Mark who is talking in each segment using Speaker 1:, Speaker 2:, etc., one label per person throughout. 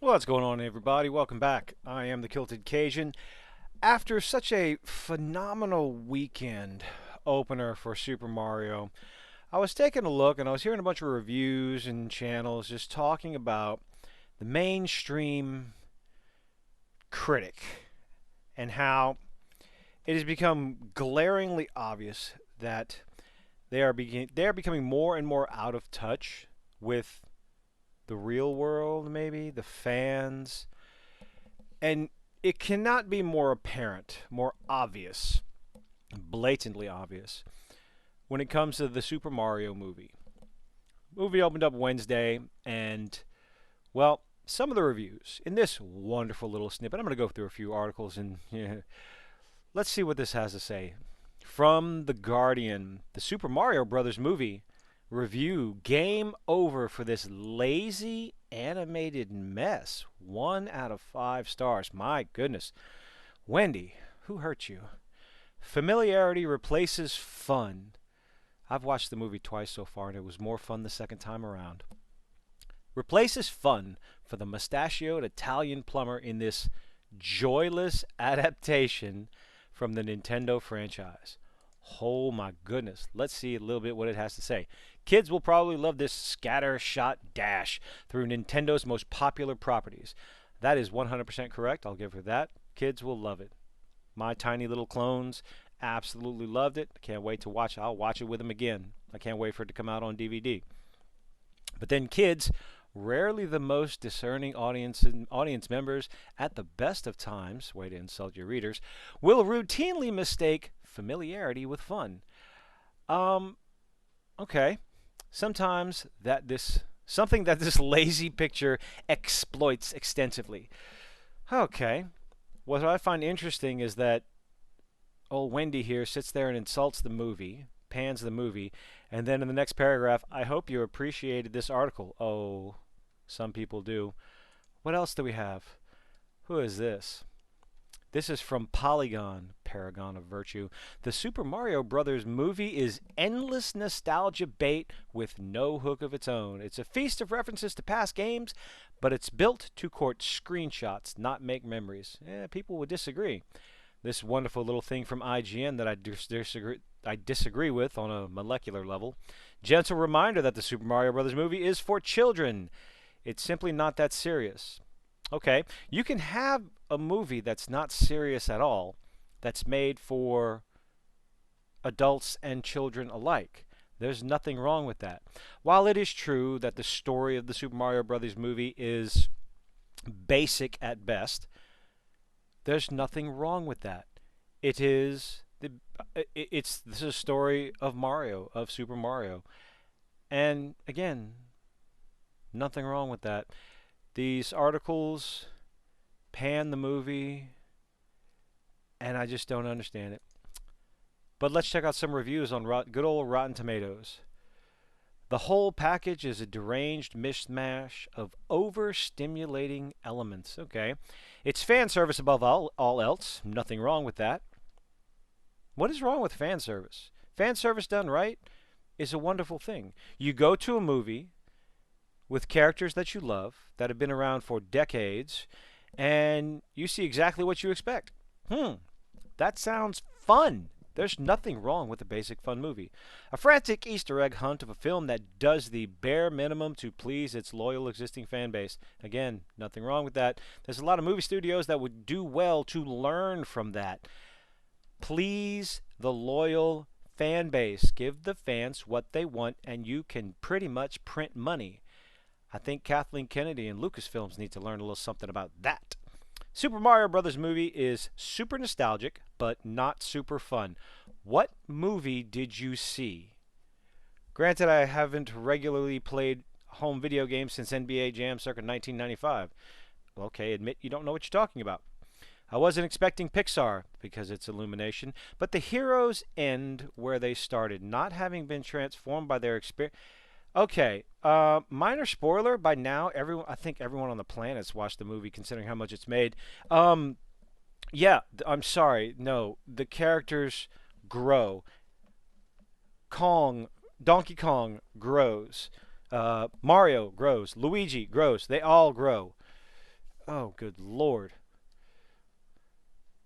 Speaker 1: What's going on, everybody? Welcome back. I am the Kilted Cajun. After such a phenomenal weekend opener for Super Mario, I was taking a look and I was hearing a bunch of reviews and channels just talking about the mainstream critic and how it has become glaringly obvious that they are becoming more and more out of touch with the real world, maybe the fans, and it cannot be more apparent, more obvious, blatantly obvious when it comes to the Super Mario movie. Movie opened up Wednesday, and well, some of the reviews in this wonderful little snippet. I'm going to go through a few articles and let's see what this has to say. From The Guardian, the Super Mario Brothers movie review: game over for this lazy animated mess. 1 out of 5 stars. My goodness. Wendy, who hurt you? Familiarity replaces fun. I've watched the movie twice so far, and it was more fun the second time around. Replaces fun for the mustachioed Italian plumber in this joyless adaptation from the Nintendo franchise. Oh my goodness. Let's see a little bit what it has to say. Kids will probably love this scatter-shot dash through Nintendo's most popular properties. That is 100% correct. I'll give her that. Kids will love it. My tiny little clones absolutely loved it. Can't wait to watch it. I'll watch it with them again. I can't wait for it to come out on DVD. But then kids, rarely the most discerning audience members at the best of times, way to insult your readers, will routinely mistake familiarity with fun. Um, okay. Sometimes something that this lazy picture exploits extensively. Okay. What I find interesting is that old Wendy here sits there and insults the movie, pans the movie, and then in the next paragraph, I hope you appreciated this article. Oh, some people do. What else do we have? Who is this? This is from Polygon, Paragon of Virtue. The Super Mario Brothers movie is endless nostalgia bait with no hook of its own. It's a feast of references to past games, but it's built to court screenshots, not make memories. People would disagree. This wonderful little thing from IGN that I disagree with on a molecular level. Gentle reminder that the Super Mario Brothers movie is for children. It's simply not that serious. Okay, you can have a movie that's not serious at all, that's made for adults and children alike. There's nothing wrong with that. While it is true that the story of the Super Mario Brothers movie is basic at best, there's nothing wrong with that. It is this is a story of Mario, of Super Mario. And again, nothing wrong with that. These articles pan the movie, and I just don't understand it. But let's check out some reviews on good old Rotten Tomatoes. The whole package is a deranged mishmash of overstimulating elements. Okay. It's fan service above all else. Nothing wrong with that. What is wrong with fan service? Fan service done right is a wonderful thing. You go to a movie with characters that you love, that have been around for decades, and you see exactly what you expect. That sounds fun. There's nothing wrong with a basic fun movie. A frantic Easter egg hunt of a film that does the bare minimum to please its loyal existing fan base. Again, nothing wrong with that. There's a lot of movie studios that would do well to learn from that. Please the loyal fan base. Give the fans what they want, and you can pretty much print money. I think Kathleen Kennedy and Lucasfilms need to learn a little something about that. Super Mario Brothers movie is super nostalgic, but not super fun. What movie did you see? Granted, I haven't regularly played home video games since NBA Jam circa 1995. Okay, admit you don't know what you're talking about. I wasn't expecting Pixar, because it's Illumination, but the heroes end where they started, not having been transformed by their experience. Okay, minor spoiler. By now, I think everyone on the planet's watched the movie, considering how much it's made. Yeah, I'm sorry. No, the characters grow. Donkey Kong grows. Mario grows. Luigi grows. They all grow. Oh, good lord.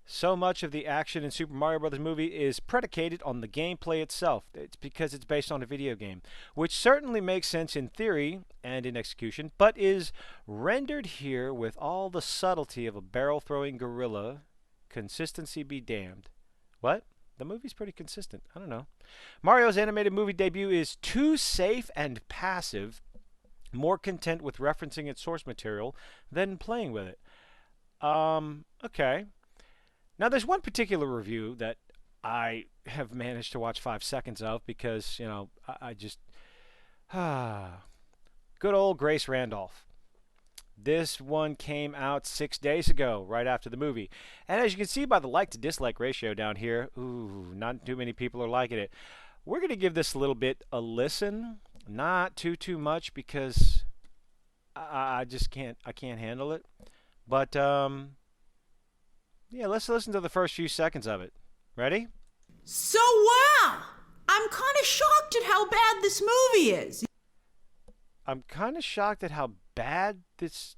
Speaker 1: So much of the action in Super Mario Bros. Movie is predicated on the gameplay itself. It's because it's based on a video game, which certainly makes sense in theory and in execution, but is rendered here with all the subtlety of a barrel-throwing gorilla. Consistency be damned. What? The movie's pretty consistent. I don't know. Mario's animated movie debut is too safe and passive, more content with referencing its source material than playing with it. Okay. Now, there's one particular review that I have managed to watch 5 seconds of because, I just. Good old Grace Randolph. This one came out 6 days ago, right after the movie. And as you can see by the like to dislike ratio down here, ooh, not too many people are liking it. We're going to give this a little bit a listen. Not too much because I just can't handle it. But, yeah, let's listen to the first few seconds of it. Ready?
Speaker 2: So, wow! I'm kind of shocked at how bad this movie is.
Speaker 1: I'm kind of shocked at how bad this...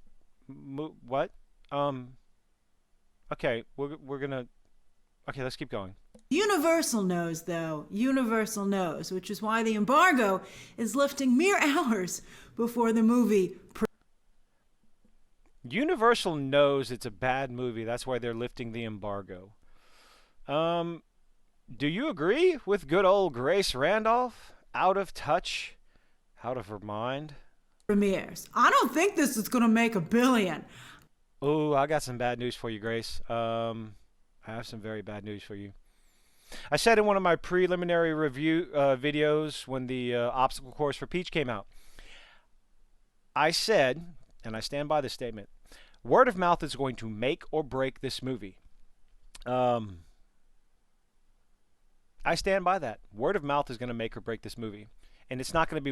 Speaker 1: what? Okay, we're gonna... Okay, let's keep going.
Speaker 2: Universal knows, though. Universal knows, which is why the embargo is lifting mere hours before the movie...
Speaker 1: Universal knows it's a bad movie. That's why they're lifting the embargo. Do you agree with good old Grace Randolph? Out of touch? Out of her mind?
Speaker 2: Premieres. I don't think this is going to make $1 billion.
Speaker 1: Oh, I got some bad news for you, Grace. I have some very bad news for you. I said in one of my preliminary review videos when the obstacle course for Peach came out, I said, and I stand by this statement, word of mouth is going to make or break this movie. I stand by that. Word of mouth is going to make or break this movie. And it's not going to be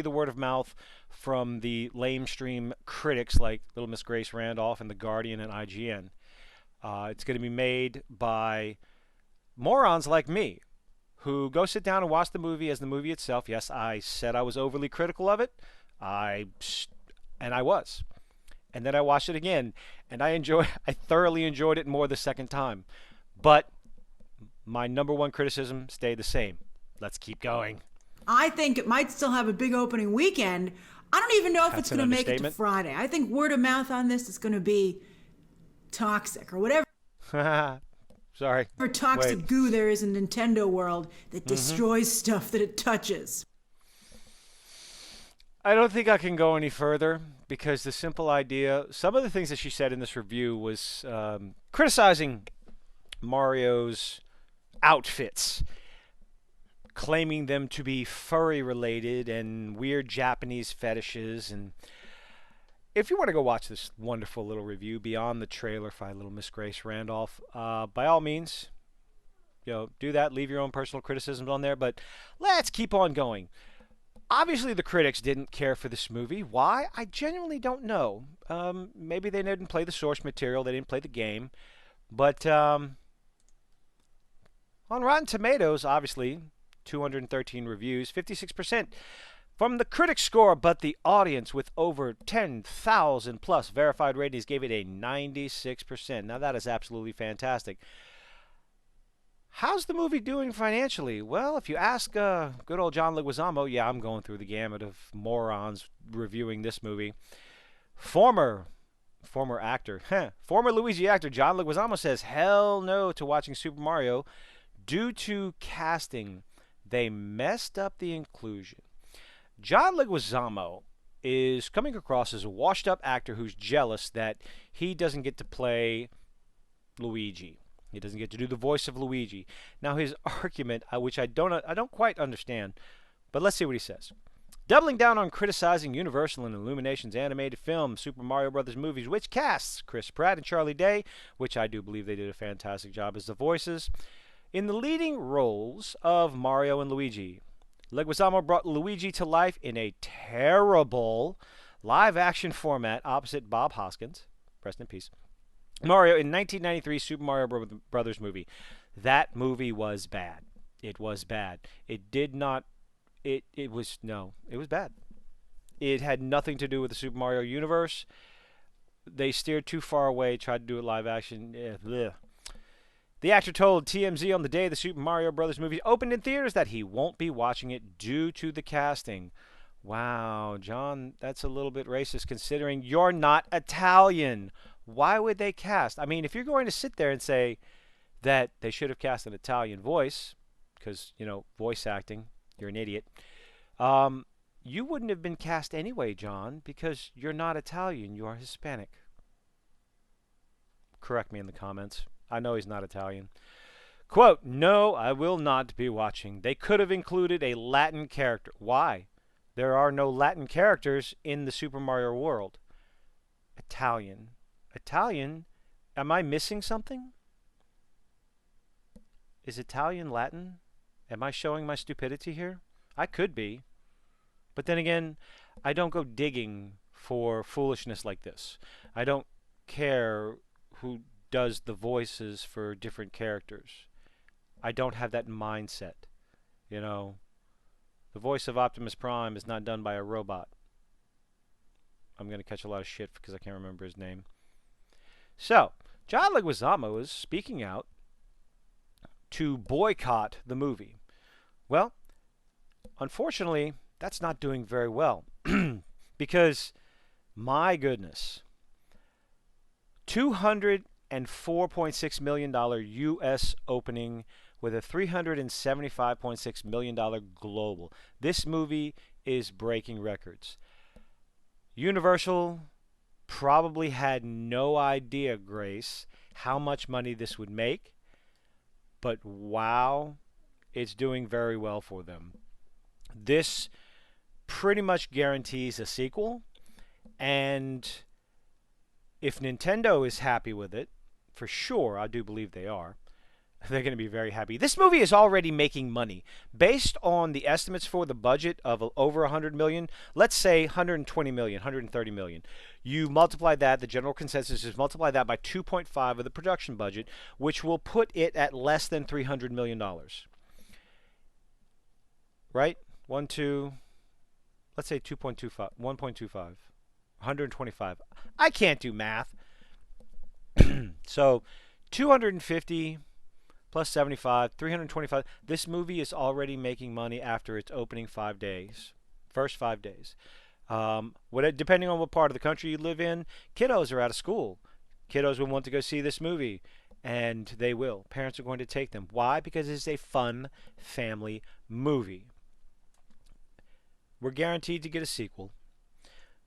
Speaker 1: the word of mouth from the lamestream critics like Little Miss Grace Randolph and The Guardian and IGN. It's going to be made by morons like me who go sit down and watch the movie as the movie itself. Yes, I said I was overly critical of it. And I was. And then I watched it again, and I thoroughly enjoyed it more the second time. But my number one criticism stayed the same. Let's keep going.
Speaker 2: I think it might still have a big opening weekend. I don't even know if it's going to make it to Friday. I think word of mouth on this is going to be toxic or whatever.
Speaker 1: Sorry.
Speaker 2: Whatever toxic goo there is in Nintendo World that destroys stuff that it touches.
Speaker 1: I don't think I can go any further because the simple idea, some of the things that she said in this review was criticizing Mario's outfits, claiming them to be furry related and weird Japanese fetishes. And if you want to go watch this wonderful little review beyond the trailer by Little Miss Grace Randolph, by all means, do that. Leave your own personal criticisms on there. But let's keep on going. Obviously, the critics didn't care for this movie. Why? I genuinely don't know. Maybe they didn't play the source material. They didn't play the game. But on Rotten Tomatoes, obviously, 213 reviews, 56% from the critic score, but the audience with over 10,000 plus verified ratings gave it a 96%. Now, that is absolutely fantastic. How's the movie doing financially? Well, if you ask good old John Leguizamo, yeah, I'm going through the gamut of morons reviewing this movie. Former Luigi actor John Leguizamo says hell no to watching Super Mario due to casting. They messed up the inclusion. John Leguizamo is coming across as a washed-up actor who's jealous that he doesn't get to play Luigi. He doesn't get to do the voice of Luigi. Now his argument, which I don't quite understand, but let's see what he says. Doubling down on criticizing Universal and Illumination's animated film Super Mario Bros. Movies, which casts Chris Pratt and Charlie Day, which I do believe they did a fantastic job as the voices, in the leading roles of Mario and Luigi. Leguizamo brought Luigi to life in a terrible live-action format opposite Bob Hoskins, rest in peace, Mario in 1993 Super Mario Brothers movie. That movie was bad. It was bad. It was bad. It had nothing to do with the Super Mario universe. they steered too far away, tried to do it live action. Yeah, the actor told TMZ on the day the Super Mario Brothers movie opened in theaters that he won't be watching it due to the casting. Wow, John, that's a little bit racist considering you're not Italian. Why would they cast? I mean, if you're going to sit there and say that they should have cast an Italian voice, because, voice acting, you're an idiot, you wouldn't have been cast anyway, John, because you're not Italian, you are Hispanic. Correct me in the comments. I know he's not Italian. Quote, no, I will not be watching. They could have included a Latin character. Why? There are no Latin characters in the Super Mario world. Italian. Italian? Am I missing something? Is Italian Latin? Am I showing my stupidity here? I could be. But then again, I don't go digging for foolishness like this. I don't care who does the voices for different characters. I don't have that mindset. The voice of Optimus Prime is not done by a robot. I'm going to catch a lot of shit because I can't remember his name. So, John Leguizamo is speaking out to boycott the movie. Well, unfortunately, that's not doing very well. Because, my goodness, $204.6 million U.S. opening with a $375.6 million global. This movie is breaking records. Universal probably had no idea, Grace, how much money this would make. But wow, it's doing very well for them. This pretty much guarantees a sequel. And if Nintendo is happy with it, for sure, I do believe they are, they're going to be very happy. This movie is already making money. Based on the estimates for the budget of over 100 million, let's say 120 million, 130 million. You multiply that, the general consensus is multiply that by 2.5 of the production budget, which will put it at less than $300 million. Right? Let's say 2.25, 1.25, 125. I can't do math. So 250 plus 75, 325. This movie is already making money after its opening 5 days. First 5 days. Depending on what part of the country you live in, kiddos are out of school. Kiddos will want to go see this movie, and they will. Parents are going to take them. Why? Because it's a fun family movie. We're guaranteed to get a sequel.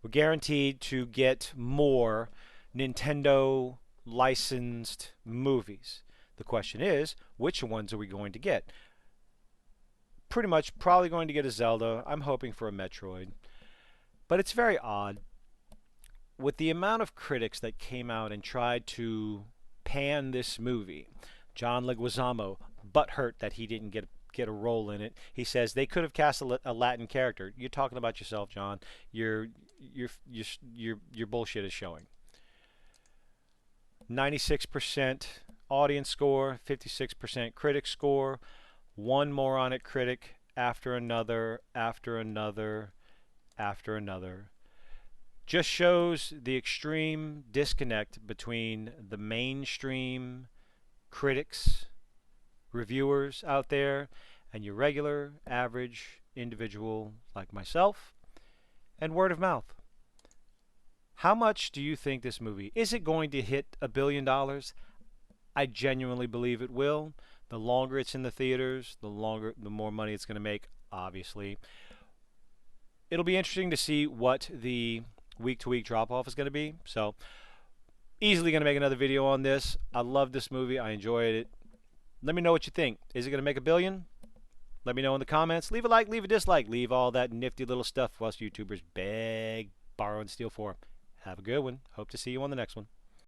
Speaker 1: We're guaranteed to get more Nintendo licensed movies. The question is, which ones are we going to get? Pretty much probably going to get a Zelda. I'm hoping for a Metroid. But it's very odd. With the amount of critics that came out and tried to pan this movie, John Leguizamo, butthurt that he didn't get a role in it. He says they could have cast a Latin character. You're talking about yourself, John. Your bullshit is showing. 96% audience score, 56% critic score, one moronic critic after another, after another, after another. Just shows the extreme disconnect between the mainstream critics, reviewers out there, and your regular, average individual like myself, and word of mouth. How much do you think this movie, is it going to hit $1 billion? I genuinely believe it will. The longer it's in the theaters, the more money it's going to make, obviously. It'll be interesting to see what the week-to-week drop-off is going to be. So, easily going to make another video on this. I love this movie. I enjoyed it. Let me know what you think. Is it going to make $1 billion? Let me know in the comments. Leave a like, leave a dislike. Leave all that nifty little stuff for us YouTubers beg, borrow, and steal for. Have a good one. Hope to see you on the next one.